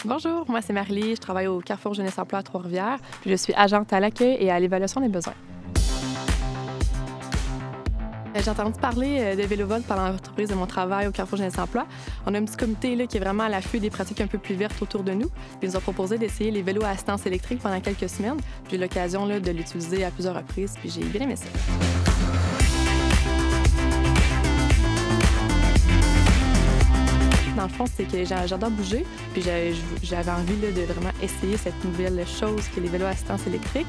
Bonjour, moi c'est Marlie, je travaille au Carrefour Jeunesse Emploi à Trois-Rivières, puis je suis agente à l'accueil et à l'évaluation des besoins. J'ai entendu parler de VéloVolt pendant l'entreprise de mon travail au Carrefour Jeunesse Emploi. On a un petit comité là, qui est vraiment à l'affût des pratiques un peu plus vertes autour de nous. Ils nous ont proposé d'essayer les vélos à assistance électrique pendant quelques semaines. J'ai eu l'occasion là, de l'utiliser à plusieurs reprises, puis j'ai bien aimé ça. Dans le fond, c'est que j'adore bouger, puis j'avais envie là, de vraiment essayer cette nouvelle chose qu'est les vélos à assistance électrique.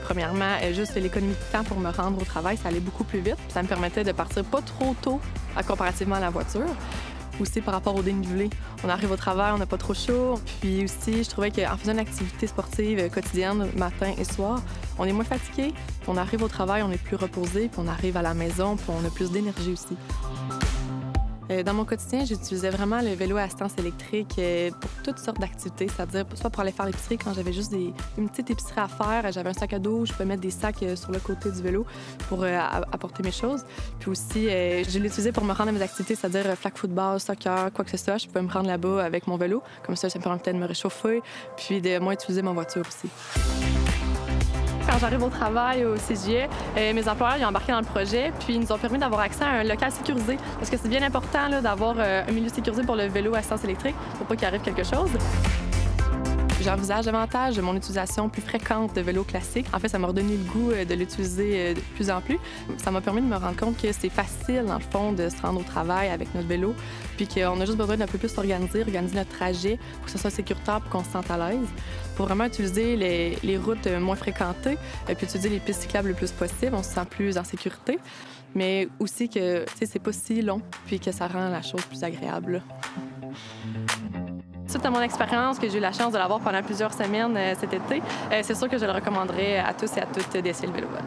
Premièrement, juste l'économie de temps pour me rendre au travail, ça allait beaucoup plus vite. Ça me permettait de partir pas trop tôt comparativement à la voiture. Aussi par rapport au dénivelé. On arrive au travail, on n'a pas trop chaud. Puis aussi, je trouvais qu'en faisant une activité sportive quotidienne, matin et soir, on est moins fatigué. On arrive au travail, on est plus reposé, puis on arrive à la maison, puis on a plus d'énergie aussi. Dans mon quotidien, j'utilisais vraiment le vélo à assistance électrique pour toutes sortes d'activités, c'est-à-dire soit pour aller faire l'épicerie quand j'avais juste une petite épicerie à faire, j'avais un sac à dos, je pouvais mettre des sacs sur le côté du vélo pour apporter mes choses. Puis aussi, je l'utilisais pour me rendre à mes activités, c'est-à-dire flag football, soccer, quoi que ce soit. Je pouvais me rendre là-bas avec mon vélo, comme ça me permettait de me réchauffer, puis de moins utiliser ma voiture aussi. Quand j'arrive au travail au CJE, mes employeurs ils ont embarqué dans le projet, puis ils nous ont permis d'avoir accès à un local sécurisé. Parce que c'est bien important d'avoir un milieu sécurisé pour le vélo à assistance électrique, pour pas qu'il arrive quelque chose. J'envisage davantage mon utilisation plus fréquente de vélo classique. En fait, ça m'a redonné le goût de l'utiliser de plus en plus. Ça m'a permis de me rendre compte que c'est facile, dans le fond, de se rendre au travail avec notre vélo, puis qu'on a juste besoin d'un peu plus organiser notre trajet pour que ce soit sécuritaire pour qu'on se sente à l'aise. Pour vraiment utiliser les routes moins fréquentées, puis utiliser les pistes cyclables le plus possible, on se sent plus en sécurité. Mais aussi que c'est pas si long, puis que ça rend la chose plus agréable. Suite à mon expérience, que j'ai eu la chance de l'avoir pendant plusieurs semaines cet été, c'est sûr que je le recommanderais à tous et à toutes d'essayer le VéloVolt.